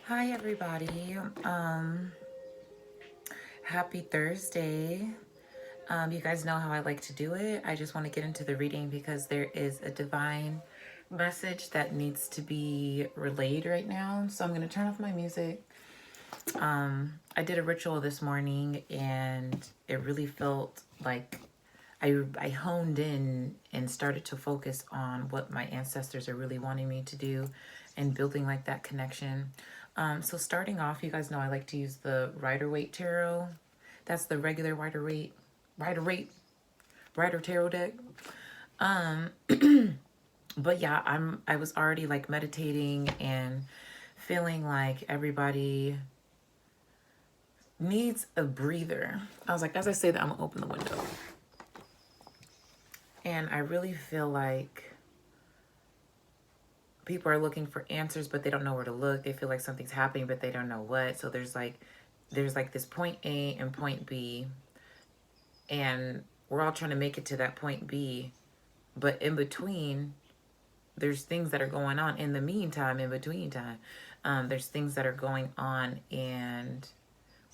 Hi everybody. Happy Thursday. You guys know how I like to do it. I just want to get into the reading because there is a divine message that needs to be relayed right now. So I'm going to turn off my music. I did a ritual this morning and it really felt like I honed in and started to focus on what my ancestors are really wanting me to do and building like that connection. So starting off, you guys know I like to use the Rider-Waite Tarot. That's the regular Rider-Waite, Rider Tarot deck. But yeah, I was already like meditating and feeling like everybody needs a breather. I was like, as I say that, I'm gonna open the window. And I really feel like people are looking for answers, but they don't know where to look. They feel like something's happening, but they don't know what. So there's like this point A and point B, and we're all trying to make it to that point B. But in between, there's things that are going on. In the meantime, in between time, there's things that are going on, and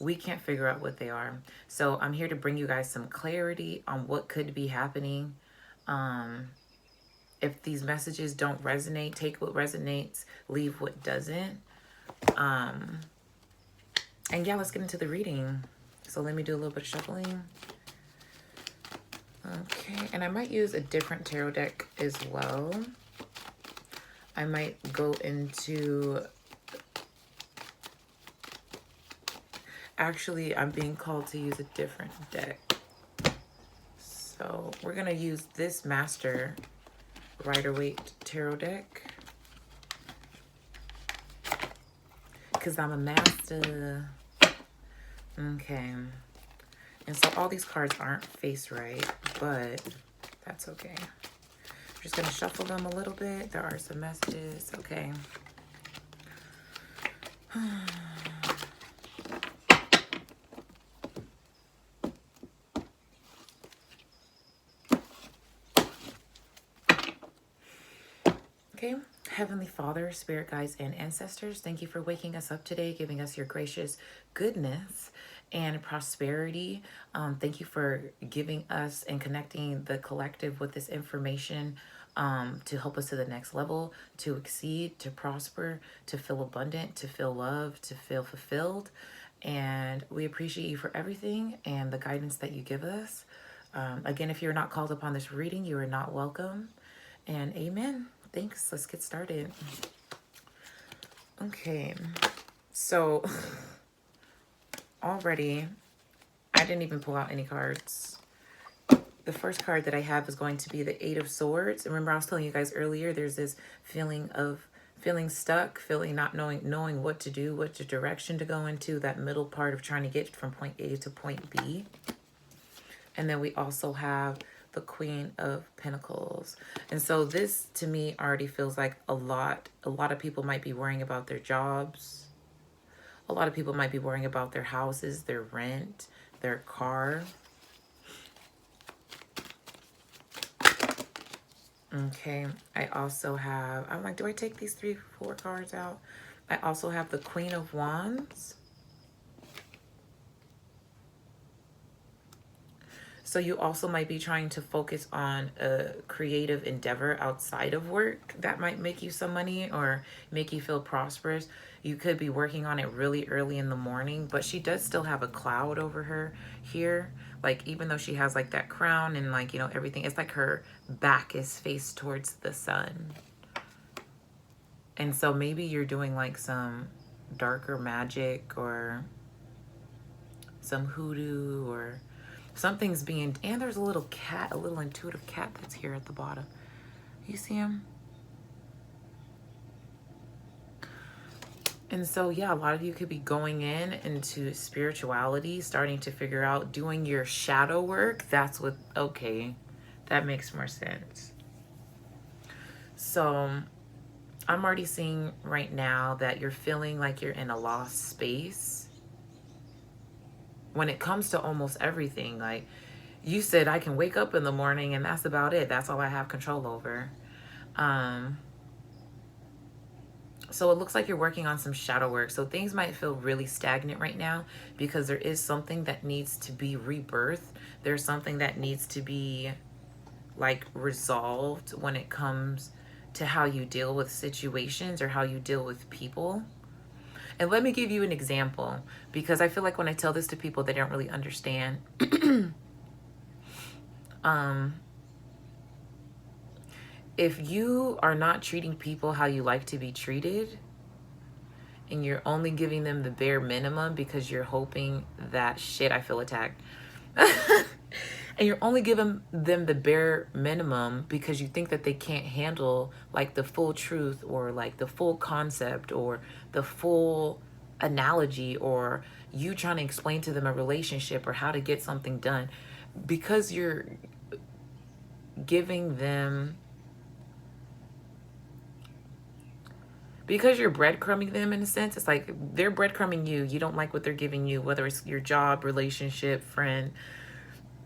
we can't figure out what they are. So I'm here to bring you guys some clarity on what could be happening. If these messages don't resonate, take what resonates, leave what doesn't. And yeah, let's get into the reading. So let me do a little bit of shuffling. Okay, and I might use a different tarot deck as well. I might go into... Actually, I'm being called to use a different deck. So we're going to use this Master Rider-Waite Tarot deck. Because I'm a master. Okay. And so all these cards aren't face right, but that's okay. I'm just going to shuffle them a little bit. There are some messages. Okay. Okay. Heavenly Father, Spirit Guides, and Ancestors, thank you for waking us up today, giving us your gracious goodness and prosperity. Thank you for giving us and connecting the collective with this information to help us to the next level, to exceed, to prosper, to feel abundant, to feel loved, to feel fulfilled. And we appreciate you for everything and the guidance that you give us. Again, if you're not called upon this reading, you are not welcome. And amen. Thanks. Let's get started. Okay. So already, I didn't even pull out any cards. The first card that I have is going to be the Eight of Swords. And remember, I was telling you guys earlier, there's this feeling of feeling stuck, feeling not knowing what to do, what direction to go into, that middle part of trying to get from point A to point B. And then we also have the Queen of Pentacles. And so this to me already feels like a lot of people might be worrying about their jobs. A lot of people might be worrying about their houses, their rent, their car. Okay, I also have, I'm like, do I take these 4 cards out? I also have the Queen of Wands. So you also might be trying to focus on a creative endeavor outside of work that might make you some money or make you feel prosperous. You could be working on it really early in the morning, but she does still have a cloud over her here. Like, even though she has like that crown and like, you know, everything, it's like her back is faced towards the sun. And so maybe you're doing like some darker magic or some hoodoo or something's being, and there's a little cat, a little intuitive cat that's here at the bottom. You see him? And so, yeah, a lot of you could be going into spirituality, starting to figure out, doing your shadow work. That's what, okay, that makes more sense. So I'm already seeing right now that you're feeling like you're in a lost space when it comes to almost everything. Like, you said, I can wake up in the morning and that's about it. That's all I have control over. So it looks like you're working on some shadow work. So things might feel really stagnant right now because there is something that needs to be rebirthed. There's something that needs to be like resolved when it comes to how you deal with situations or how you deal with people. And let me give you an example, because I feel like when I tell this to people, they don't really understand. If you are not treating people how you like to be treated, and you're only giving them the bare minimum because you're hoping that, shit, I feel attacked. And you're only giving them the bare minimum because you think that they can't handle like the full truth or like the full concept or the full analogy, or you trying to explain to them a relationship or how to get something done, because you're giving them, because you're breadcrumbing them in a sense. It's like they're breadcrumbing you. You don't like what they're giving you, whether it's your job, relationship, friend,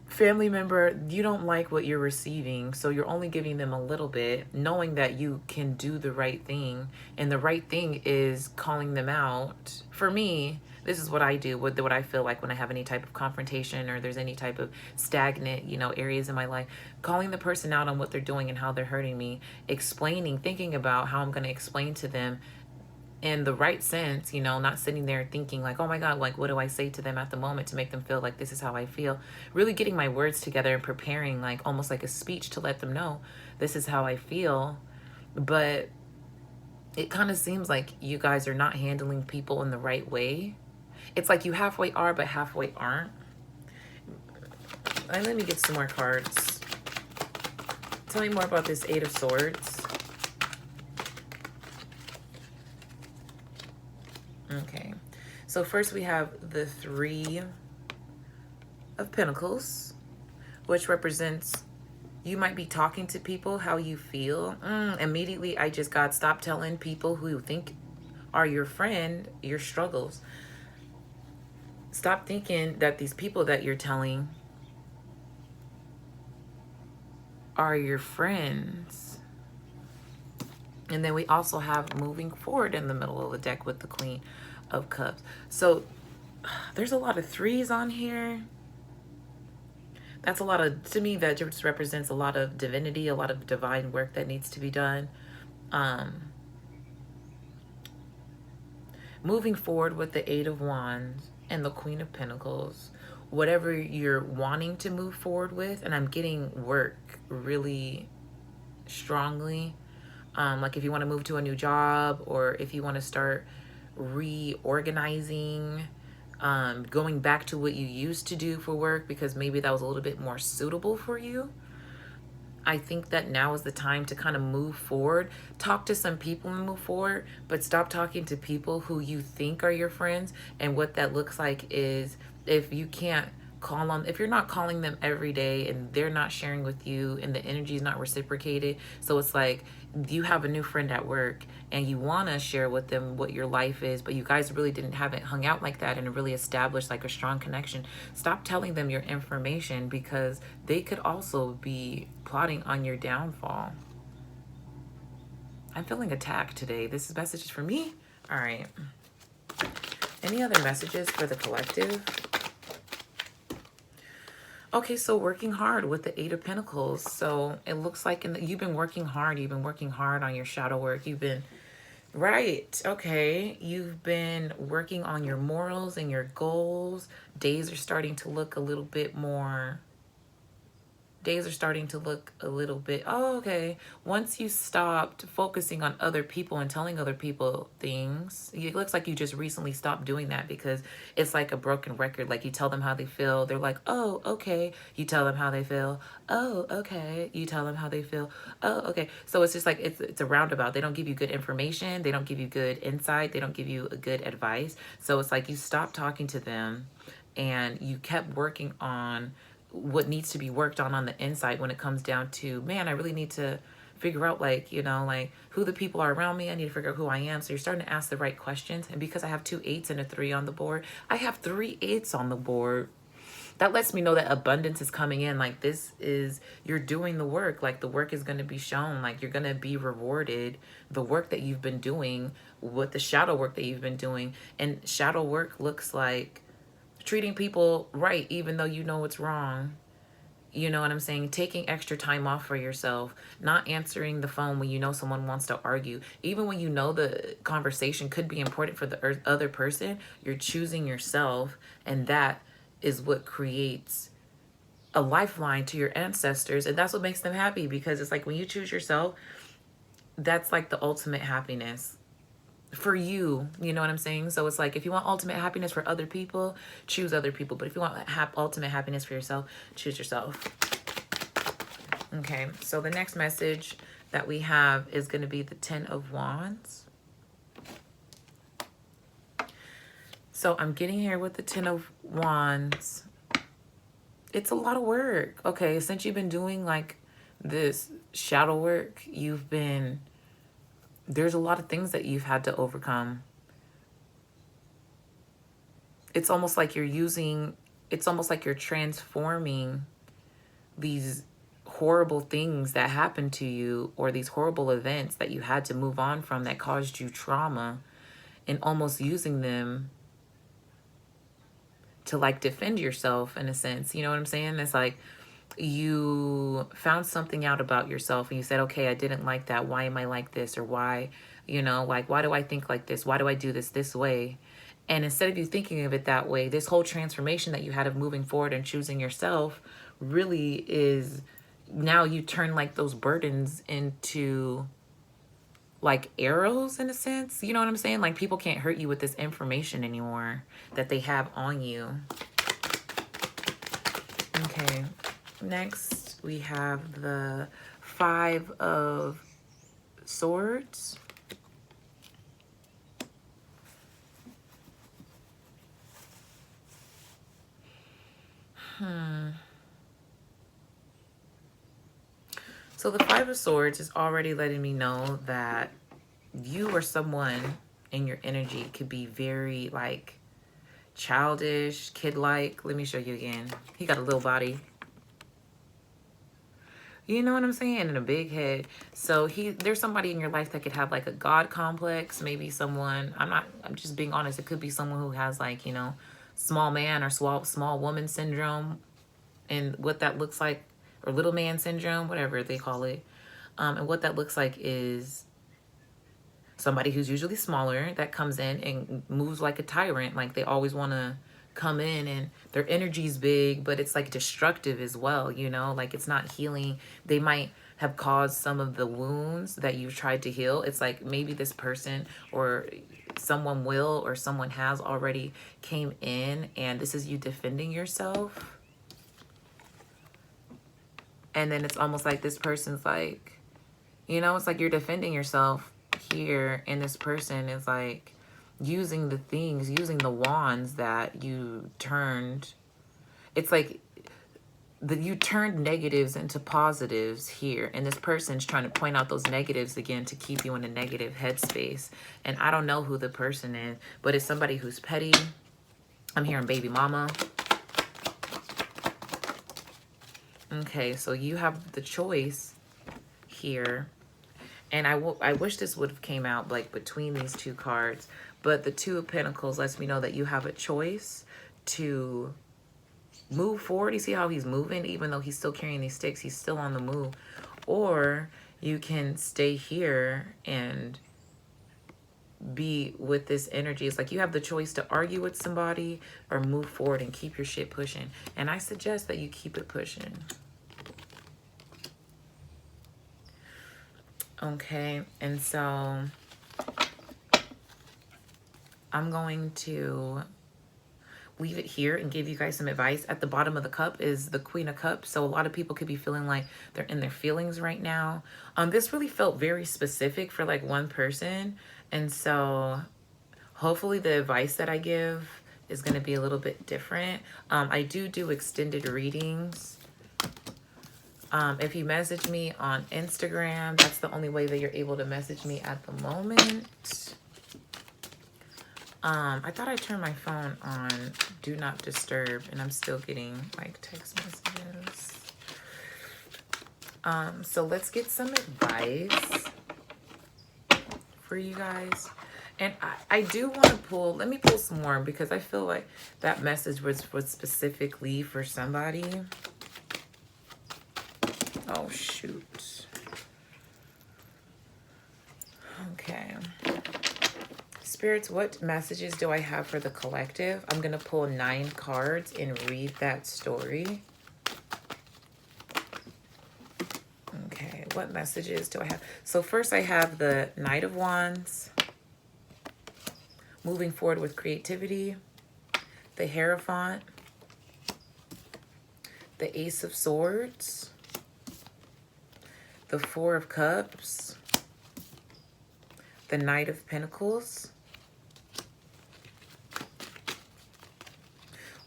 family member. You don't like what you're receiving, so you're only giving them a little bit, knowing that you can do the right thing. And the right thing is calling them out. For me, this is what I do, what I feel like when I have any type of confrontation or there's any type of stagnant, areas in my life. Calling the person out on what they're doing and how they're hurting me, explaining, thinking about how I'm going to explain to them in the right sense, not sitting there thinking like, oh my God, like, what do I say to them at the moment to make them feel like this is how I feel? Really getting my words together and preparing like almost like a speech to let them know this is how I feel. But it kind of seems like you guys are not handling people in the right way. It's like you halfway are, but halfway aren't. Let me get some more cards. Tell me more about this Eight of Swords. Okay, so first we have the Three of Pentacles, which represents you might be talking to people how you feel. Immediately I just got, stop telling people who you think are your friend your struggles. Stop thinking that these people that you're telling are your friends. And then we also have moving forward in the middle of the deck with the Queen of Cups. So there's a lot of threes on here. That's a lot of, to me, that just represents a lot of divinity, a lot of divine work that needs to be done. Moving forward with the Eight of Wands and the Queen of Pentacles, whatever you're wanting to move forward with, and I'm getting work really strongly. Like if you want to move to a new job, or if you want to start reorganizing, going back to what you used to do for work because maybe that was a little bit more suitable for you. I think that now is the time to kind of move forward. Talk to some people and move forward, but stop talking to people who you think are your friends. And what that looks like is, if you can't call on, if you're not calling them every day and they're not sharing with you and the energy is not reciprocated, so it's like you have a new friend at work and you want to share with them what your life is, but you guys really haven't hung out like that and really established like a strong connection. Stop telling them your information, because they could also be plotting on your downfall. I'm feeling attacked today. This is messages for me. All right. Any other messages for the collective? Okay, so working hard with the Eight of Pentacles. So it looks like you've been working hard. You've been working hard on your shadow work. You've been, right, okay. You've been working on your morals and your goals. Days are starting to look a little bit more, oh, okay. Once you stopped focusing on other people and telling other people things, it looks like you just recently stopped doing that, because it's like a broken record. Like you tell them how they feel, they're like, oh, okay. You tell them how they feel, oh, okay. You tell them how they feel, oh, okay. So it's just like, it's a roundabout. They don't give you good information. They don't give you good insight. They don't give you a good advice. So it's like you stopped talking to them and you kept working on what needs to be worked on the inside when it comes down to, man, I really need to figure out like, like who the people are around me. I need to figure out who I am. So you're starting to ask the right questions. And because I have 2 8s and a 3 on the board, I have 3 8s on the board. that lets me know that abundance is coming in. Like, this is, you're doing the work. Like, the work is going to be shown. Like, you're going to be rewarded. The work that you've been doing, with the shadow work that you've been doing. And shadow work looks like treating people right, even though you know it's wrong. You know what I'm saying? Taking extra time off for yourself, not answering the phone when you know someone wants to argue. Even when you know the conversation could be important for the other person, you're choosing yourself, and that is what creates a lifeline to your ancestors, and that's what makes them happy, because it's like when you choose yourself, that's like the ultimate happiness for you. You know what I'm saying? So it's like, if you want ultimate happiness for other people, choose other people. But if you want ultimate happiness for yourself, choose yourself. Okay, so the next message that we have is going to be the 10 of Wands. So I'm getting here with the 10 of Wands. It's a lot of work. Okay, since you've been doing like this shadow work, there's a lot of things that you've had to overcome. It's almost like you're transforming these horrible things that happened to you, or these horrible events that you had to move on from that caused you trauma, and almost using them to like defend yourself in a sense. You know what I'm saying? It's like you found something out about yourself and you said, okay, I didn't like that. Why am I like this? Or why, you know, like, why do I think like this? Why do I do this way? And instead of you thinking of it that way, this whole transformation that you had of moving forward and choosing yourself really is, now you turn like those burdens into like arrows in a sense. You know what I'm saying? Like, people can't hurt you with this information anymore that they have on you. Okay, next we have the 5 of Swords. So the 5 of Swords is already letting me know that you or someone in your energy could be very like childish, kid-like. Let me show you again. He got a little body. You know what I'm saying? And a big head. So there's somebody in your life that could have like a God complex. Maybe someone, I'm just being honest. It could be someone who has like, you know, small man or small woman syndrome, and what that looks like, or little man syndrome, whatever they call it. And what that looks like is somebody who's usually smaller that comes in and moves like a tyrant. Like, they always want to come in, and their energy's big, but it's like destructive as well, you know? Like, it's not healing. They might have caused some of the wounds that you've tried to heal. It's like maybe this person or someone has already came in, and this is you defending yourself. And then it's almost like this person's like, you know, it's like you're defending yourself here, and this person is like using the wands that you turned. It's like you turned negatives into positives here, and this person's trying to point out those negatives again to keep you in a negative headspace. And I don't know who the person is, but it's somebody who's petty. I'm hearing baby mama. Okay, so you have the choice here. And I wish this would have came out like between these two cards. But the 2 of Pentacles lets me know that you have a choice to move forward. You see how he's moving? Even though he's still carrying these sticks, he's still on the move. Or you can stay here and be with this energy. It's like you have the choice to argue with somebody or move forward and keep your shit pushing. And I suggest that you keep it pushing. Okay, and so I'm going to leave it here and give you guys some advice. At the bottom of the cup is the Queen of Cups. So a lot of people could be feeling like they're in their feelings right now. This really felt very specific for like one person. And so hopefully the advice that I give is going to be a little bit different. I do extended readings. If you message me on Instagram, that's the only way that you're able to message me at the moment. I thought I turned my phone on Do Not Disturb, and I'm still getting like text messages. So let's get some advice for you guys. And I do want to pull, let me pull some more because I feel like that message was specifically for somebody. Oh, shoot. Okay. Spirits, what messages do I have for the collective? I'm going to pull 9 cards and read that story. Okay, what messages do I have? So first I have the Knight of Wands. Moving forward with creativity. The Hierophant. The Ace of Swords. The Four of Cups. The Knight of Pentacles.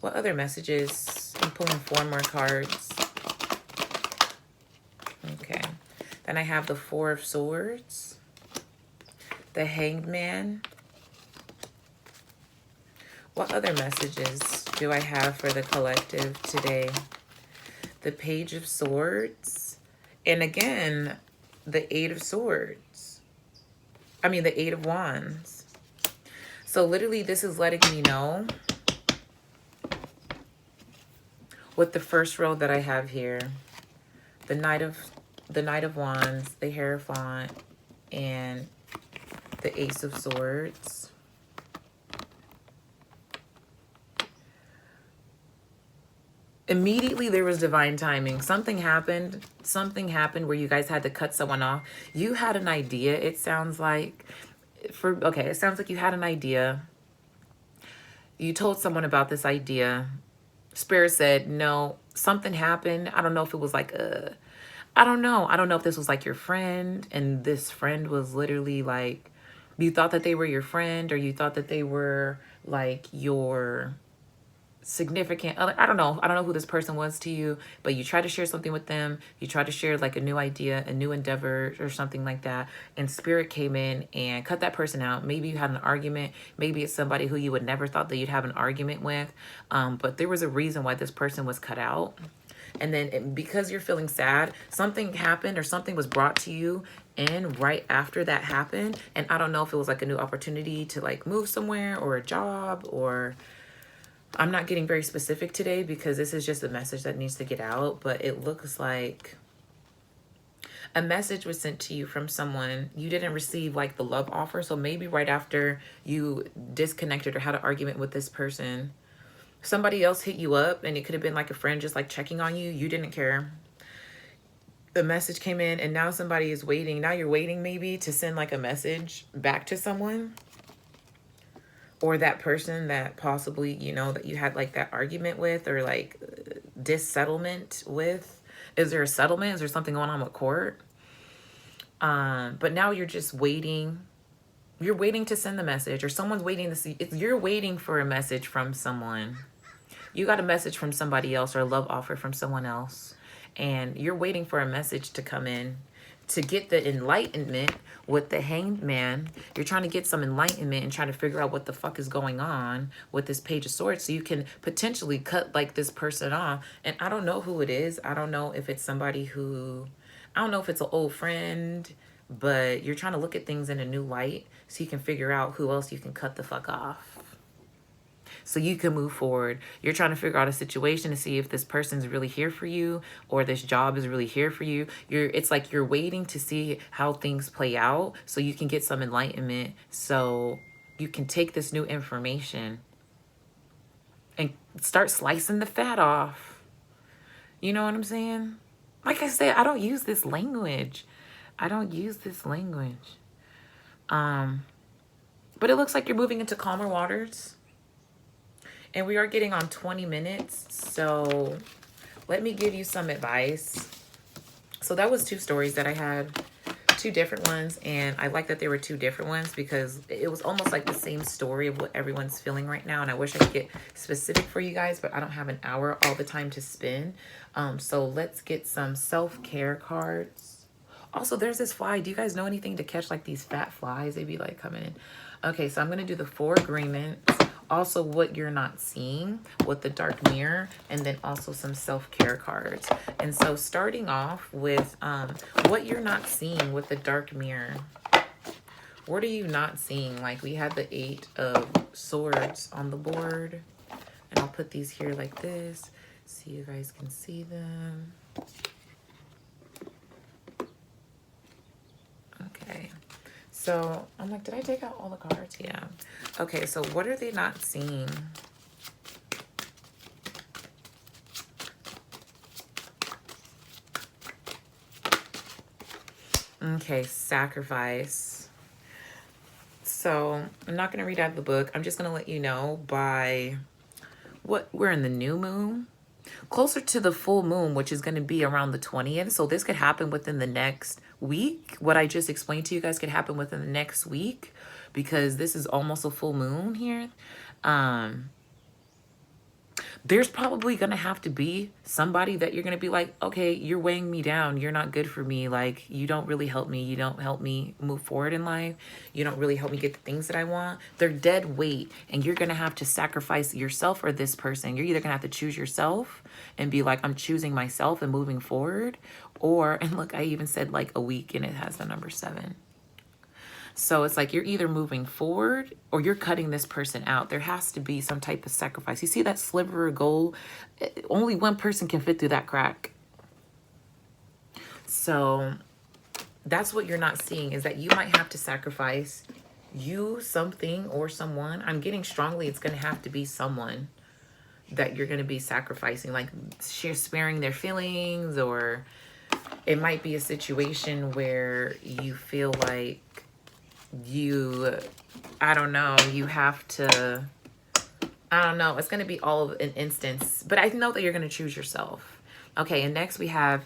What other messages? I'm pulling 4 more cards. Okay. Then I have the Four of Swords. The Hanged Man. What other messages do I have for the collective today? The Page of Swords. And again, the Eight of Swords. I mean, the Eight of Wands. So literally this is letting me know with the first row that I have here. The Knight of Wands, the Hierophant, and the Ace of Swords. Immediately there was divine timing. Something happened where you guys had to cut someone off. You had an idea, it sounds like. It sounds like you had an idea. You told someone about this idea. Spirit said, no, something happened. I don't know if it was like I don't know. I don't know if this was like your friend, and this friend was literally like, you thought that they were your friend, or you thought that they were like your significant other. I don't know who this person was to you, but you tried to share something with them. You tried to share like a new idea, a new endeavor, or something like that, and Spirit came in and cut that person out. Maybe you had an argument. Maybe it's somebody who you would never thought that you'd have an argument with, but there was a reason why this person was cut out. And then because you're feeling sad, something happened or something was brought to you, and right after that happened, and I don't know if it was like a new opportunity to like move somewhere or a job, or I'm not getting very specific today because this is just a message that needs to get out, but it looks like a message was sent to you from someone. You didn't receive like the love offer. So maybe right after you disconnected or had an argument with this person, somebody else hit you up, and it could have been like a friend just like checking on you. You didn't care. The message came in, and now somebody is waiting. Now you're waiting maybe to send like a message back to someone. Or that person that possibly, you know, that you had like that argument with, or like dissettlement with. Is there a settlement? Is there something going on with court? But now you're just waiting. You're waiting to send the message, or someone's waiting to see. You're waiting for a message from someone. You got a message from somebody else, or a love offer from someone else. And you're waiting for a message to come in to get the enlightenment with the Hanged Man. You're trying to get some enlightenment and trying to figure out what the fuck is going on with this Page of Swords, so you can potentially cut like this person off. And I don't know who it is. I don't know if it's somebody who, I don't know if it's an old friend, but you're trying to look at things in a new light so you can figure out who else you can cut the fuck off, so you can move forward. You're trying to figure out a situation to see if this person's really here for you, or this job is really here for you. It's like you're waiting to see how things play out so you can get some enlightenment, so you can take this new information and start slicing the fat off. You know what I'm saying? Like I said, I don't use this language. But it looks like you're moving into calmer waters. And we are getting on 20 minutes, so let me give you some advice. So that was 2 stories that I had, 2 different ones, and I like that there were 2 different ones because it was almost like the same story of what everyone's feeling right now, and I wish I could get specific for you guys, but I don't have an hour all the time to spin. So let's get some self-care cards. Also, there's this fly. Do you guys know anything to catch like these fat flies? They be like coming in. Okay, so I'm going to do the 4 agreements, also what you're not seeing with the dark mirror, and then also some self-care cards. And so starting off with what you're not seeing with the dark mirror. What are you not seeing? Like, we had the 8 of Swords on the board. And I'll put these here like this so you guys can see them. Okay. So, I'm like, did I take out all the cards? Yeah. Okay, so what are they not seeing? Okay, sacrifice. So, I'm not going to read out the book. I'm just going to let you know by what we're in the new moon. Closer to the full moon, which is going to be around the 20th. So this could happen within the next week. What I just explained to you guys could happen within the next week because this is almost a full moon here. There's probably going to have to be somebody that you're going to be like, okay, you're weighing me down. You're not good for me. Like, you don't really help me. You don't help me move forward in life. You don't really help me get the things that I want. They're dead weight. And you're going to have to sacrifice yourself or this person. You're either going to have to choose yourself and be like, I'm choosing myself and moving forward. Or, and look, I even said like a week and it has the number 7. So it's like you're either moving forward or you're cutting this person out. There has to be some type of sacrifice. You see that sliver of gold? Only one person can fit through that crack. So that's what you're not seeing, is that you might have to sacrifice something or someone. I'm getting strongly it's going to have to be someone that you're going to be sacrificing, like sparing their feelings, or it might be a situation where you feel like I don't know, you have to, I don't know, it's going to be all of an instance, but I know that you're going to choose yourself. Okay, and next we have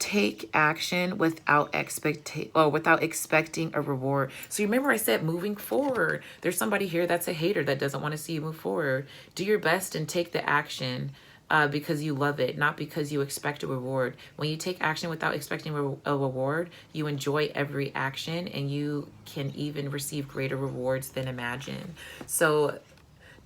take action without expecting a reward. So you remember I said moving forward. There's somebody here that's a hater that doesn't want to see you move forward. Do your best and take the action because you love it, not because you expect a reward. When you take action without expecting a reward, you enjoy every action and you can even receive greater rewards than imagined. So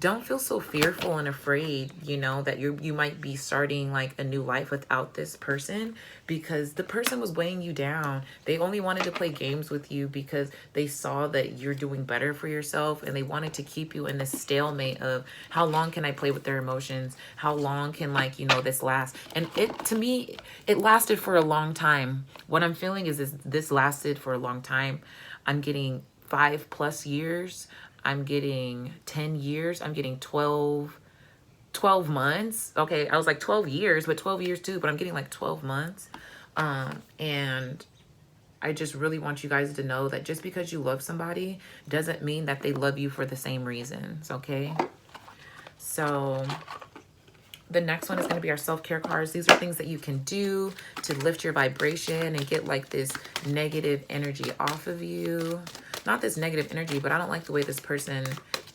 don't feel so fearful and afraid, you know, that you might be starting like a new life without this person, because the person was weighing you down. They only wanted to play games with you because they saw that you're doing better for yourself, and they wanted to keep you in this stalemate of how long can I play with their emotions? How long can, like, you know, this last? And to me, it lasted for a long time. What I'm feeling is this lasted for a long time. I'm getting 5+ years. I'm getting 10 years. I'm getting 12 months. Okay, I was like 12 years, but 12 years too, but I'm getting like 12 months. And I just really want you guys to know that just because you love somebody doesn't mean that they love you for the same reasons, okay? So the next one is going to be our self-care cards. These are things that you can do to lift your vibration and get like this negative energy off of you. Not this negative energy, but I don't like the way this person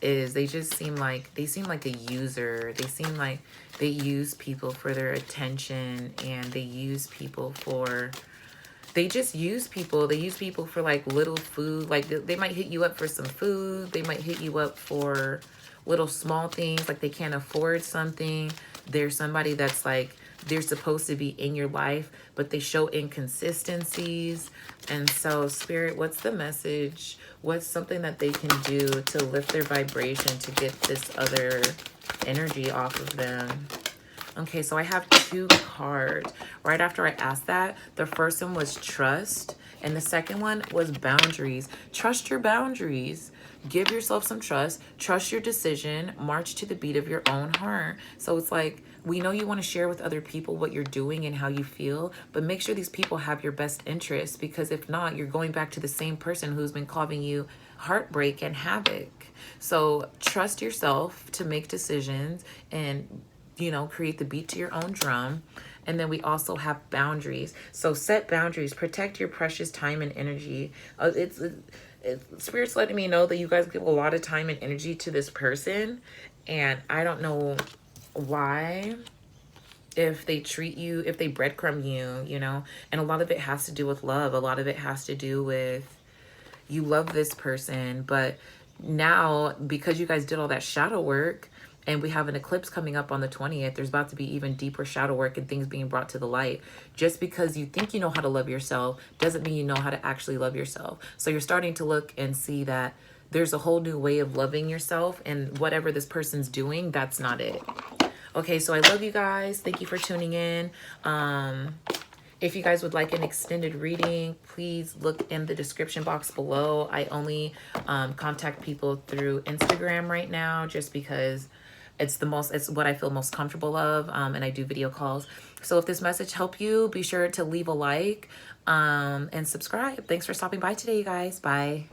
is. They just seem like a user. They seem like they use people for their attention, and they use people for, they just use people. They use people for like little food. Like they might hit you up for some food. They might hit you up for little small things, like they can't afford something. There's somebody that's like, they're supposed to be in your life, but they show inconsistencies. And so, Spirit, what's the message? What's something that they can do to lift their vibration, to get this other energy off of them? Okay, so I have 2 cards. Right after I asked that, the first one was trust, and the second one was boundaries. Trust your boundaries. Give yourself some trust. Trust your decision. March to the beat of your own heart. So it's like, we know you want to share with other people what you're doing and how you feel, but make sure these people have your best interests, because if not, you're going back to the same person who's been causing you heartbreak and havoc. So trust yourself to make decisions and, you know, create the beat to your own drum. And then we also have boundaries. So set boundaries. Protect your precious time and energy. Spirit's letting me know that you guys give a lot of time and energy to this person, and I don't know why, if they treat you, if they breadcrumb you, you know, and a lot of it has to do with love. A lot of it has to do with, you love this person, but now, because you guys did all that shadow work, and we have an eclipse coming up on the 20th, there's about to be even deeper shadow work and things being brought to the light. Just because you think you know how to love yourself doesn't mean you know how to actually love yourself. So you're starting to look and see that there's a whole new way of loving yourself, and whatever this person's doing, that's not it. Okay, so I love you guys. Thank you for tuning in. If you guys would like an extended reading, please look in the description box below. I only contact people through Instagram right now, just because it's what I feel most comfortable of, and I do video calls. So if this message helped you, be sure to leave a like and subscribe. Thanks for stopping by today, you guys. Bye.